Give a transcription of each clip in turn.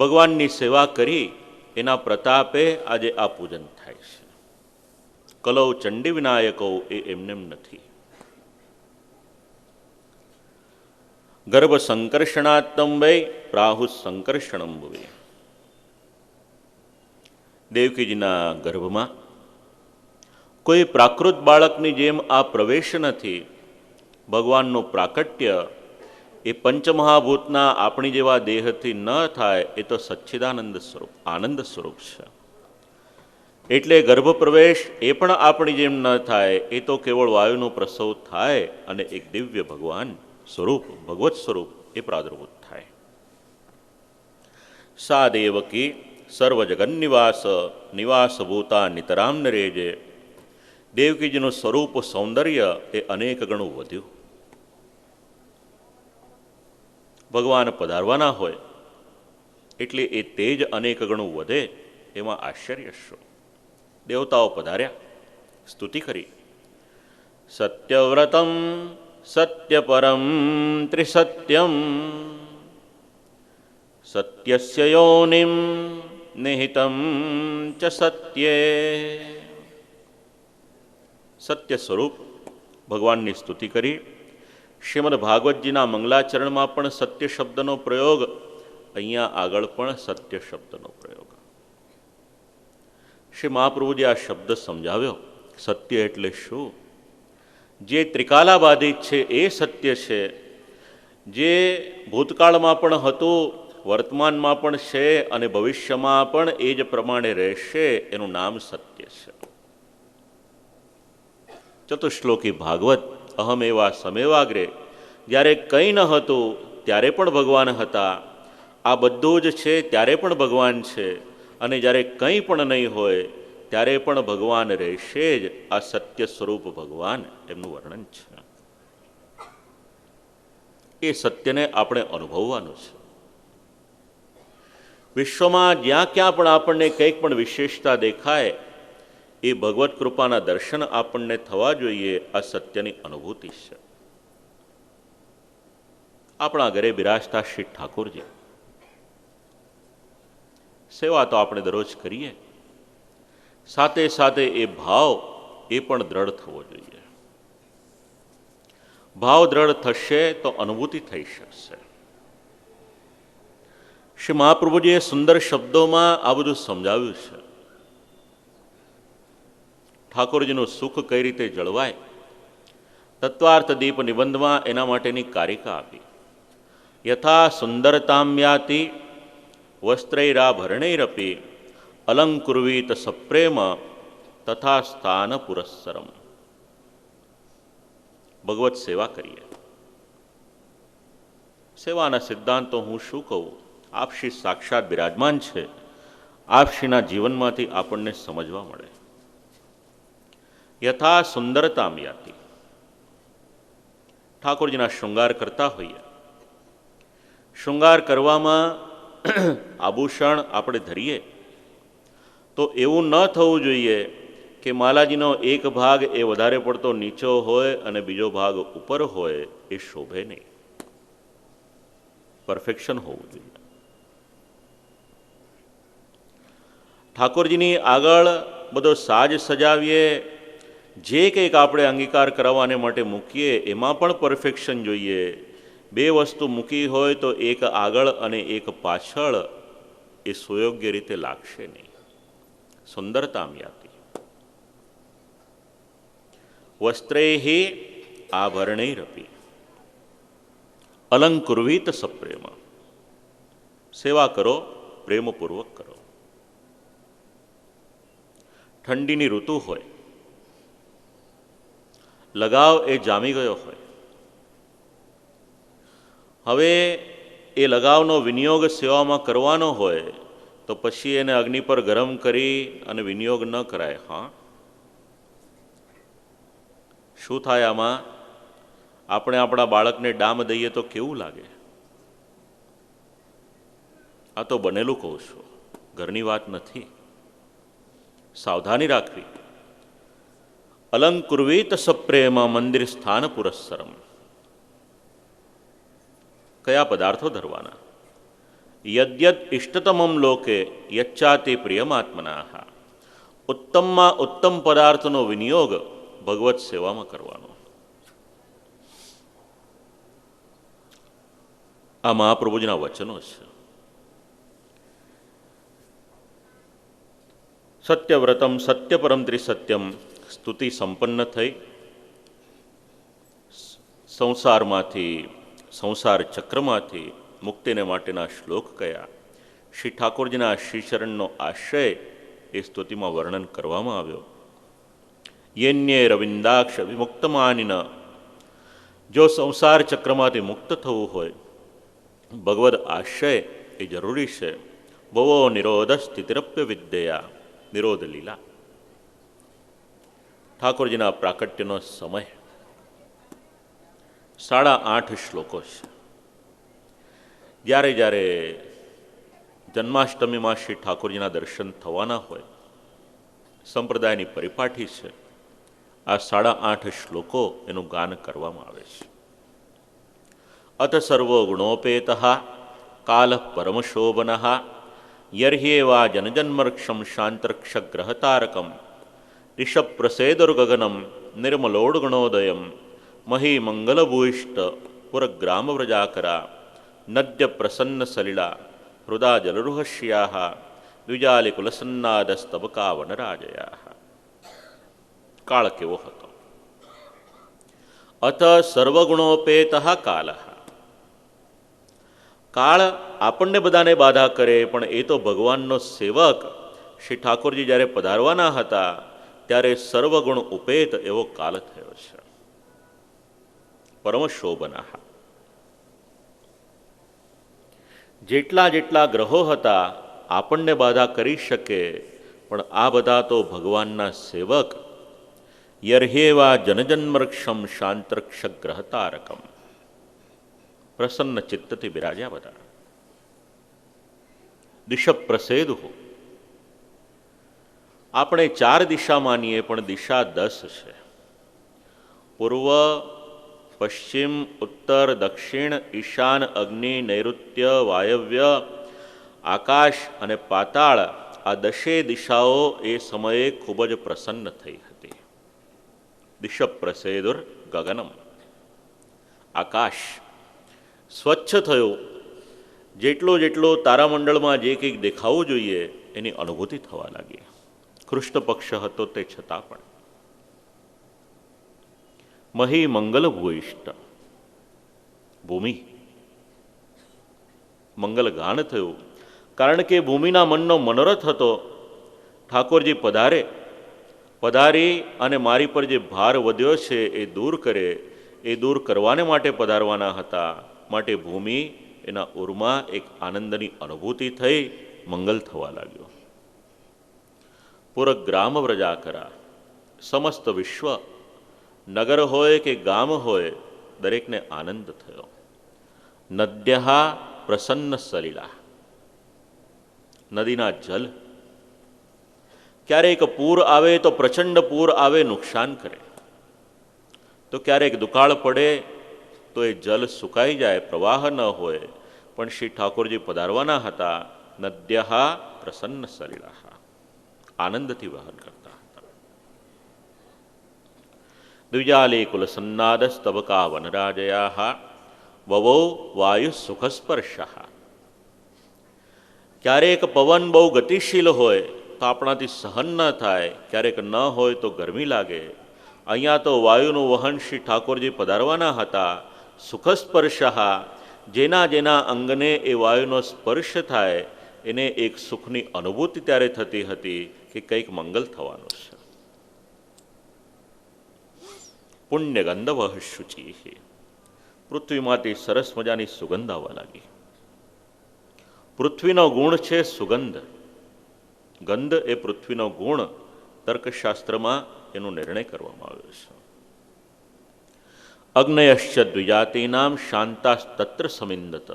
ભગવાનની સેવા કરી એના પ્રતાપે આજે આ પૂજન થાય છે. કલૌ ચંડી વિનાયકો એ એમનેમ નથી. ગર્ભ સંકર્ષણાત્તમ વૈ પ્રાહુ સંકર્ષણમ ભવે. દેવકીજીના ગર્ભમાં કોઈ પ્રાકૃત બાળકની જેમ આ પ્રવેશ નથી. ભગવાનનું પ્રાકટ્ય એ પંચમહાભૂતના આપણી જેવા દેહથી ન થાય, એ તો સચ્ચિદાનંદ સ્વરૂપ, આનંદ સ્વરૂપ છે. એટલે ગર્ભ પ્રવેશ એ પણ આપણી જેમ ન થાય, એ તો કેવળ વાયુનો પ્રસવ થાય અને એક દિવ્ય ભગવાન સ્વરૂપ, ભગવત સ્વરૂપ એ પ્રાદુર્ભૂત થાય. સા દેવકી સર્વજગન્નિવાસ નિવાસભૂતા નિતરામ નરેજે. દેવકીજીનું સ્વરૂપ સૌંદર્ય એ અનેક ગણું વધ્યું. ભગવાન પધારવાના હોય એટલે એ તેજ અનેક ગણું વધે, એમાં આશ્ચર્ય શું. દેવતાઓ પધાર્યા, સ્તુતિ કરી. સત્યવ્રતમ સત્યપરમ ત્રિસત્યમ સત્યસ્ય યોનિમ નિહિતમ ચ સત્યે. સત્ય સ્વરૂપ ભગવાનની સ્તુતિ કરી. શ્રીમદ ભાગવતજીના મંગલાચરણમાં પણ સત્ય શબ્દનો પ્રયોગ, અહીંયા આગળ પણ સત્ય શબ્દનો પ્રયોગ. શ્રી મહાપ્રભુજી આ શબ્દ સમજાવ્યો. સત્ય એટલે શું? જે ત્રિકાલાબાધિત છે એ સત્ય છે. જે ભૂતકાળમાં પણ હતું, વર્તમાનમાં પણ છે અને ભવિષ્યમાં પણ એ જ પ્રમાણે રહેશે, એનું નામ સત્ય છે. ચતુશ્લોકી ભાગવત. અહમ એવા સમેવાગ્રે. જ્યારે કંઈ ન હતું ત્યારે પણ ભગવાન હતા. આ બધું જ છે ત્યારે પણ ભગવાન છે. અને જ્યારે કંઈ પણ નહીં હોય ત્યારે પણ ભગવાન રહેશે જ. આ સત્ય સ્વરૂપ ભગવાન, એમનું વર્ણન છે. એ સત્યને આપણે અનુભવવાનું છે. વિશ્વમાં જ્યાં ક્યાં પણ આપણને કંઈક પણ વિશેષતા દેખાય, એ ભગવત કૃપાના દર્શન આપણને થવા જોઈએ. આ સત્યની અનુભૂતિ છે. આપણા ઘરે બિરાજતા શ્રી ઠાકોરજી, સેવા તો આપણે દરરોજ કરીએ, સાથે સાથે એ ભાવ એ પણ દ્રઢ થવો જોઈએ. ભાવ દ્રઢ થશે તો અનુભૂતિ થઈ શકશે. શ્રી મહાપ્રભુજીએ સુંદર શબ્દોમાં આ બધું સમજાવ્યું છે. ઠાકોરજીનું સુખ કઈ રીતે જળવાય, તત્વાર્થ દીપ નિબંધમાં એના માટેની કારિકા આપી. યથા સુંદરતામ્યાતિ વસ્ત્રૈરાભરણૈરપી અલંકુર્વીત સપ્રેમ તથા સ્થાન પુરસ્સરમ. ભગવત સેવા કરીએ. સેવાના સિદ્ધાંતો હું શું કહું, આપશ્રી સાક્ષાત બિરાજમાન છે. આપશ્રીના જીવનમાંથી આપણને સમજવા મળે. યથા સુંદરતામ યાતિ. ઠાકોરજીના શૃંગાર કરતા હોઈએ. શૃંગાર કરવામાં આભૂષણ આપણે ધરીએ તો એવું ન થવું જોઈએ કે માલાજીનો એક ભાગ એ વધારે પડતો નીચો હોય અને બીજો ભાગ ઉપર હોય. એ શોભે નહીં. પરફેક્શન હોવું જોઈએ. ઠાકોરજીની આગળ બધો સાજ સજાવીએ, જે કંઈક આપણે અંગીકાર કરાવવાને માટે મૂકીએ, એમાં પણ પરફેક્શન જોઈએ. બે વસ્તુ મૂકી હોય તો એક આગળ અને એક પાછળ, એ સુયોગ્ય રીતે લાગશે નહીં. સુંદરતામ યાતિ. વસ્ત્રૈહિ આભરણૈરપી અલંકુર્વીત સપ્રેમ. સેવા કરો, પ્રેમપૂર્વક કરો. ઠંડીની ઋતુ હોય, લગાવ એ જામી ગયો હોય, હવે એ લગાવનો વિનિયોગ સેવામાં કરવાનો હોય તો પછી એને અગ્નિ પર ગરમ કરી અને વિનિયોગ ન કરાય. હા, શું થાય આમાં? આપણે આપણા બાળકને ડામ દઈએ તો કેવું લાગે? આ તો બનેલું કહું છું, ઘરની વાત નથી. સાવધાની રાખવી. અલંકુર્વીત સપ્રેમ મંદિર સ્થાન પુરસ્સરમ. કયા પદાર્થો ધરવાના? યદ્યદ ઇષ્ટતમમ લોકે યચ્ચાતે પ્રિયમાત્મનાઃ. ઉત્તમમાં ઉત્તમ પદાર્થનો વિનિયોગ ભગવત સેવામાં કરવાનો. આ મહાપ્રભુજીના વચનો છે. સત્યવ્રતમ સત્યપરમ ત્રિસત્યમ સ્તુતિ સંપન્ન થઈ. સંસારમાંથી, સંસાર ચક્રમાંથી મુક્તિને માટેના શ્લોક કયા, શ્રી ઠાકોરજીના શ્રીચરણનો આશય એ સ્તુતિમાં વર્ણન કરવામાં આવ્યો. યન્યે રવિંદાક્ષ વિમુક્તમાનિન, જો સંસાર ચક્રમાંથી મુક્ત થવું હોય, ભગવદ આશય એ જરૂરી છે. ભવો નિરોધ સ્થિતિરપ્ય વિદ્યા, નિરોધ લીલા. ઠાકોરજીના પ્રાકટ્યનો સમય 8.5 શ્લોકો છે. જ્યારે જ્યારે જન્માષ્ટમીમાં શ્રી ઠાકોરજીના દર્શન થવાના હોય, સંપ્રદાયની પરિપાટી છે, આ 8.5 શ્લોકો એનું ગાન કરવામાં આવે છે. અથ સર્વો ગુણોપેત કાલ પરમશોભન યર્હ્યેવા જનજન્મર્ક્ષમ શાંતર્ક્ષગ્રહતારકમ રિષપ્રસેદુર્ગગનમ નિર્મલોડગણોદયમ મહી મંગલભૂઇષ્ટ પુરગ્રામવ્રજાકરા નદ્ય પ્રસન્ન સલિલા હૃદા જલરુહશ્યા દ્વિજાલિકુલસન્નાદસ્તબકા વનરાજયા. કાળ કેવો હતો? અથ સર્વગુણોપેત કાલ. કાળ આપણને બધાને બાધા કરે, પણ એ તો ભગવાનનો સેવક શ્રી ઠાકોરજી જ્યારે પધારવાના હતા ત્યારે સર્વગુણ ઉપેત એવો કાલ થયો છે. પરમશોભના, જેટલા જેટલા ગ્રહો હતા આપણને બાધા કરી શકે, પણ આ બધા તો ભગવાનના સેવક. યર્હ્યેવા જનજન્મર્ક્ષમ શાંતર્ક્ષગ્રહતારકમ, પ્રસન્ન ચિત્તથી બિરાજ્યા બધા. દિશ પ્રસેદુ, આપણે 4 દિશા માનીએ પણ દિશા 10 છે. પૂર્વ, પશ્ચિમ, ઉત્તર, દક્ષિણ, ઈશાન, અગ્નિ, નૈઋત્ય, વાયવ્ય, આકાશ અને પાતાળ, આ 10 દિશાઓ એ સમયે ખૂબ જ પ્રસન્ન થઈ હતી. દિશ પ્રસેદુર ગગનમ, આકાશ સ્વચ્છ થયો. જેટલો જેટલો તારામંડળમાં જે કંઈક દેખાવું જોઈએ એની અનુભૂતિ થવા લાગી. કૃષ્ણ પક્ષ હતો તે છતાં પણ. મહી મંગલ ભૂઇષ્ટ, ભૂમિ મંગલ ગાન થયું. કારણ કે ભૂમિના મનનો મનોરથ હતો ઠાકોરજી પધારી અને મારી પર જે ભાર વધ્યો છે એ દૂર કરે, એ દૂર કરવાને માટે પધારવાના હતા. માટે ભૂમિ એના ઉરમાં એક આનંદની અનુભૂતિ થઈ, મંગલ થવા લાગ્યો. પુરગ્રામ વ્રજાકરા, સમસ્ત વિશ્વ, નગર હોય કે ગામ હોય, દરેકને આનંદ થયો. નદ્યઃ પ્રસન્ન સલિલા, નદીના જલ. ક્યારેક પૂર આવે તો પ્રચંડ પૂર આવે, નુકસાન કરે. તો ક્યારેક દુકાળ પડે તો એ જલ સુકાઈ જાય, પ્રવાહ ન હોય. પણ શ્રી ઠાકોરજી પધારવાના હતા. નદ્યઃ પ્રસન્ન સલિલા, આનંદથી વહન કરતા હતા. દ્વિજાલે કુલસન્નાદસ્તબકા વનરાજયા વવો વાયુ સુખસ્પર્શ. ક્યારેક પવન બહુ ગતિશીલ હોય તો આપણાથી સહન ન થાય, ક્યારેક ન હોય તો ગરમી લાગે. અહીંયા તો વાયુનું વહન શ્રી ઠાકોરજી પધારવાના હતા. સુખસ્પર્શ, જેના જેના અંગને એ વાયુનો સ્પર્શ થાય એને એક સુખની અનુભૂતિ ત્યારે થતી હતી કે કંઈક મંગલ થવાનું છે. પુણ્યગંધવ શુચિ, પૃથ્વીમાંથી સરસ મજાની સુગંધ આવવા લાગી. પૃથ્વીનો ગુણ છે સુગંધ. ગંધ એ પૃથ્વીનો ગુણ. તર્કશાસ્ત્રમાં એનો નિર્ણય કરવામાં આવ્યો છે. અગ્નયશ્ચ દ્વિજાતીનામ શાંતાસ્તત્ર સમિંદત,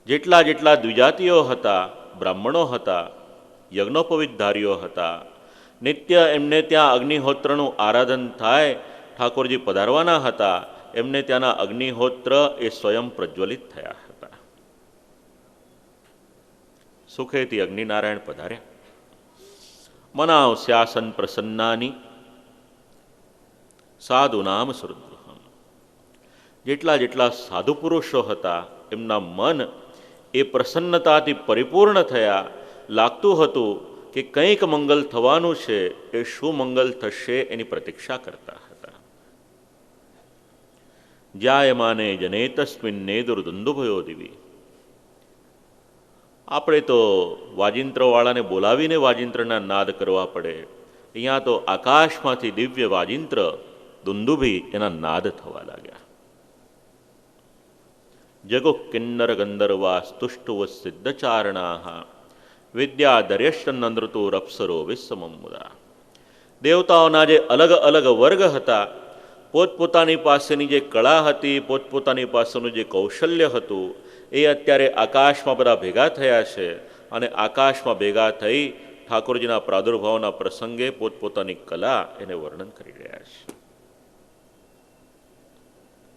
જેટલા જેટલા દ્વિજાતીઓ હતા, બ્રાહ્મણો હતા, યજ્ઞોપવિતધારીઓ હતા, નિત્ય એમને ત્યાં અગ્નિહોત્રનું આરાધન થાય. ઠાકોરજી પધારવાના હતા, એમને ત્યાંના અગ્નિહોત્ર એ સ્વયં પ્રજ્વલિત થયા હતા. સુખેથી અગ્નિનારાયણ પધાર્યા. મનાવસ્યાસન પ્રસન્નાની સાધુ નામ સુરદ્રુહમ. જેટલા જેટલા સાધુ પુરુષો હતા એમના મન એ પ્રસન્નતાથી પરિપૂર્ણ થયા. લાગતું હતું કે કંઈક મંગલ થવાનું છે, એ શું મંગલ થશે એની પ્રતીક્ષા કરતા હતા. જાયમાને જને તસ્મિન નેદુર્દુંદુભયો દિવી. આપણે તો વાજિંત્રવાળાને બોલાવીને વાજિંત્રના નાદ કરવા પડે. અહીંયા તો આકાશમાંથી દિવ્ય વાજિંત્ર દુંદુભી એના નાદ થવા લાગ્યા. જગો કિન્નર ગંધર્વા સ્તુષ્ટુવ સિદ્ધચારણા વિદ્યાધર્યશ્ચનૃતુ રપ્સરો વિસ્મમ મુદા. દેવતાઓના જે અલગ અલગ વર્ગ હતા, પોતપોતાની પાસેની જે કળા હતી, પોતપોતાની પાસેનું જે કૌશલ્ય હતું, એ અત્યારે આકાશમાં બધા ભેગા થયા છે અને આકાશમાં ભેગા થઈ ઠાકોરજીના પ્રાદુર્ભાવના પ્રસંગે પોતપોતાની કલા એને વર્ણન કરી રહ્યા છે.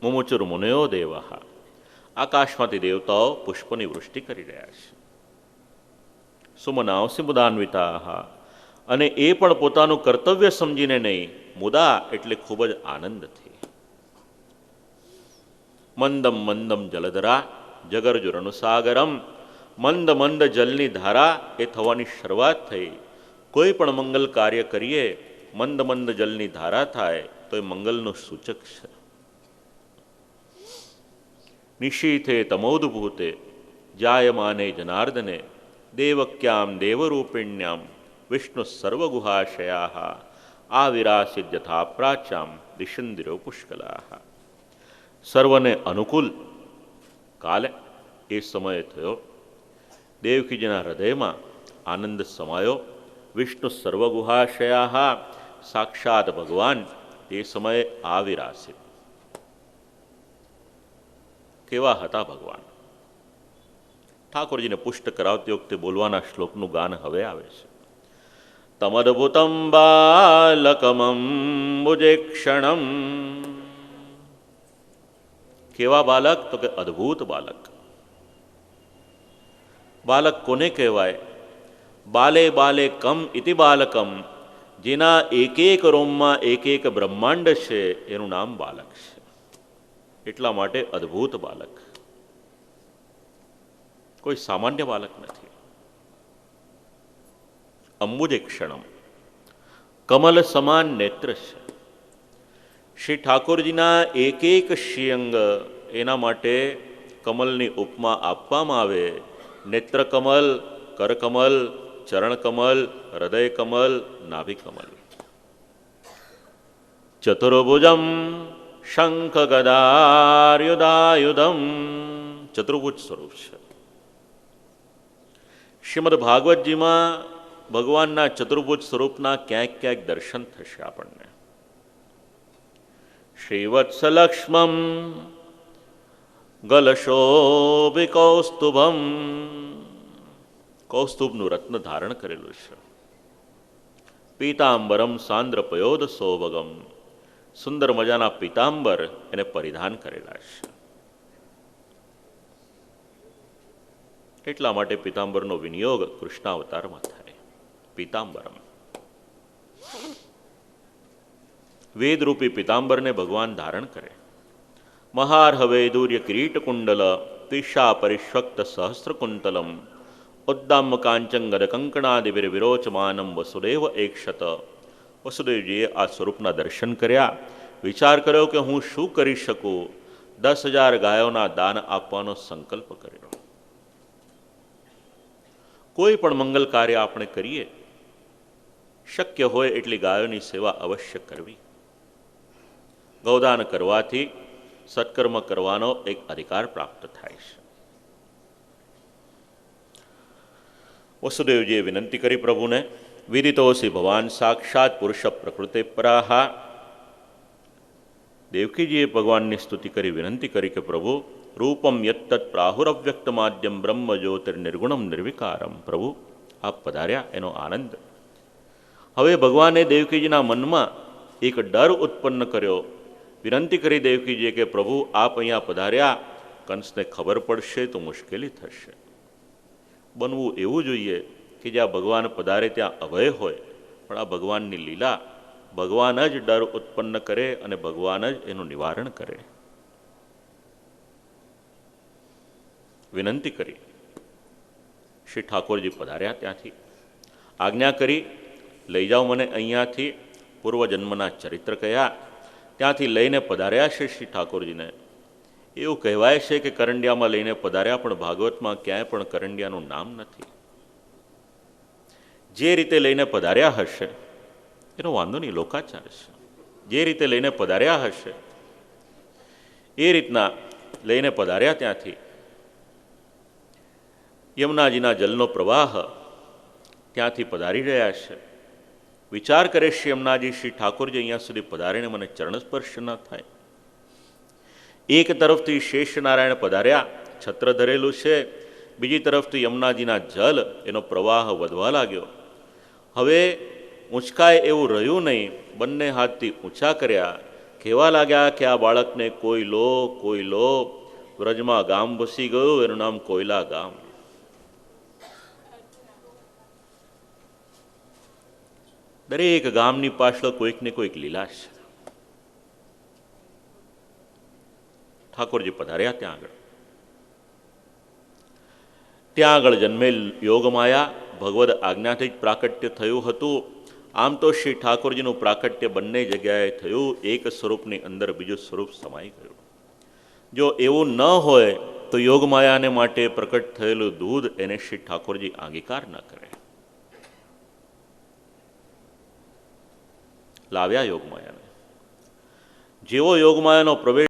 મુમુચુર મુનયો દેવા. આકાશમાંથી દેવતાઓ પુષ્પની વૃષ્ટિ કરી રહ્યા છે. સુમનાવસી મુદાન્વિતા. અને એ પણ પોતાનું કર્તવ્ય સમજીને નહીં, મુદા એટલે ખૂબ જ આનંદથી. મંદમ મંદમ જલધરા જગરજુરનુસાગરમ. મંદ મંદ જલની ધારા એ થવાની શરૂઆત થઈ. કોઈ પણ મંગલ કાર્ય કરીએ, મંદ મંદ જલની ધારા થાય તો એ મંગલનું સૂચક છે. નિશીથે તમોદભૂતે જાયમાને જનાર્દને દેવક્યામ દેવરૂપિણ્યામ વિષ્ણુ સર્વગુહાશયા આવિરાસિત યથા પ્રાચ્યામ દિશંદિરો પુષ્કલા. સર્વને અનુકૂળ કાલે એ સમય થયો. દેવકીજીના હૃદયમાં આનંદ સમાયો. વિષ્ણુ સર્વગુહાશયા, સાક્ષાત ભગવાન એ સમયે આવિરાસિત. કેવા હતા ભગવાન? ઠાકોરજીને પુષ્ટ કરાવતી વખતે બોલવાના શ્લોકનું ગાન હવે આવે છે. તમદભુતમ બાલકમં ભુજેક્ષણમ. કેવા બાલક? તો કે અદ્ભુત બાલક. બાલક કોને કહેવાય? બાલે બાલે કમ ઇતિ બાલકમ. જેના એક એક રોમમાં એક એક બ્રહ્માંડ છે એનું નામ બાલક છે. એટલા માટે અદ્ભુત બાલક. કોઈ સામાન્ય બાલક નથી. અંબુજેક્ષણમ. કમલ સમાન નેત્ર છે. શ્રી ઠાકોરજીના એક એક શ્રીઅંગ, એના માટે કમલની ઉપમા આપવામાં આવે. નેત્રકમલ, કરકમલ, ચરણકમલ, હૃદયકમલ, નાભિકમલ. ચતુર્ભુજમ શંખ ગદાર્યુદાયુધમ. ચતુર્ભુજ સ્વરૂપ છે. શ્રીમદ ભાગવતજીમાં ભગવાનના ચતુર્ભુજ સ્વરૂપના ક્યાંક ક્યાંક દર્શન થશે આપણને. શ્રીવત્સલક્ષ્મમ ગલશોભિકૌસ્તુભમ. કૌસ્તુભનું રત્ન ધારણ કરેલું છે. પીતાંબરમ સાંદ્ર પયોદ સૌભગમ. સુંદર મજાના પીતાંબર એને પરિધાન કરેલા છે. એટલા માટે પીતાંબરનો વિનિયોગ કૃષ્ણાવતારમાં થાય. પીતાંબરમ. વેદરૂપી પીતાંબરને ભગવાન ધારણ કરે. મહાર્હ વૈદુર્ય કિરીટ કુંડલ પિશા પરિશ્વક્ત સહસ્રકુંતલમ ઉદ્દામ કાંચન ગદ કંકણાદિવિર વિરોચમાનમ વસુદેવ એકશત. વસુદેવજીએ આ સ્વરૂપના દર્શન કર્યા. વિચાર કર્યો કે હું શું કરી શકું. 10,000 ગાયોના દાન આપવાનો સંકલ્પ કર્યો. કોઈ પણ મંગલ કાર્ય આપણે કરીએ, શક્ય હોય એટલી ગાયોની સેવા અવશ્ય કરવી. ગૌદાન કરવાથી સત્કર્મ કરવાનો એક અધિકાર પ્રાપ્ત થાય છે. વસુદેવજીએ વિનંતી કરી પ્રભુને. વિદિતોસી ભવાન સાક્ષાત પુરુષ પ્રકૃતે પરાહા. દેવકીજીએ ભગવાનની સ્તુતિ કરી વિનંતી કરી કે પ્રભુ, રૂપમ યત્તત પ્રાહુરવ્યક્ત માધ્યમ બ્રહ્મ જ્યોતિર્નિર્ગુણમ નિર્વિકારમ. પ્રભુ આપ પધાર્યા એનો આનંદ. હવે ભગવાને દેવકીજીના મનમાં એક ડર ઉત્પન્ન કર્યો. વિનંતી કરી દેવકીજીએ કે પ્રભુ આપ અહીંયા પધાર્યા, કંસને ખબર પડશે તો મુશ્કેલી થશે. બનવું એવું જોઈએ કે જ્યાં ભગવાન પધારે ત્યાં અભય હોય, પણ આ ભગવાનની લીલા ભગવાન જ ડર ઉત્પન્ન કરે અને ભગવાન જ એનું નિવારણ કરે. વિનંતી કરી. શ્રી ઠાકોરજી પધાર્યા ત્યાંથી, આજ્ઞા કરી, લઈ જાઓ મને અહીંયાથી. પૂર્વજન્મના ચરિત્ર કહ્યા, ત્યાંથી લઈને પધાર્યા છે શ્રી ઠાકોરજીને. એવું કહેવાય છે કે કરંડિયામાં લઈને પધાર્યા, પણ ભાગવતમાં ક્યાંય પણ કરંડિયાનું નામ નથી. જે રીતે લઈને પધાર્યા હશે એનો વાંધો નહીં, લોકાચાર છે. જે રીતે લઈને પધાર્યા હશે એ રીતના લઈને પધાર્યા. ત્યાંથી યમુનાજીના જલનો પ્રવાહ ત્યાંથી પધારી રહ્યા છે. વિચાર કરે છે યમુનાજી, શ્રી ઠાકોરજી અહીંયા સુધી પધારીને મને ચરણસ્પર્શ ન થાય. એક તરફથી શેષનારાયણ પધાર્યા, છત્ર ધરેલું છે, બીજી તરફથી યમુનાજીના જલ, એનો પ્રવાહ વધવા લાગ્યો. હવે ઊંચકાય એવું રહ્યું નહીં, બંને હાથથી ઊંચા કર્યા, કહેવા લાગ્યા કે આ બાળકને કોઈ લો, કોઈ લો. વ્રજમાં ગામ વસી ગયું, એનું નામ કોયલા ગામ. દરેક ગામની પાછળ કોઈક ને કોઈક લીલા છે. ઠાકોરજી પધાર્યા ત્યાં આગળ જન્મેલ યોગમાયા ભગવદ આજ્ઞાથી જ પ્રાકટ્ય થયું હતું. આમ તો શ્રી ઠાકોરજીનું પ્રાકટ્ય બંને જગ્યાએ થયું, એક સ્વરૂપની અંદર બીજું સ્વરૂપ સમાઈ ગયું. જો એવું ન હોય તો યોગમાયાને માટે પ્રકટ થયેલું દૂધ એને શ્રી ઠાકોરજી અંગીકાર ન કરે. લાવ્યા યોગમાયાને. જેવો યોગમાયાનો પ્રવેશ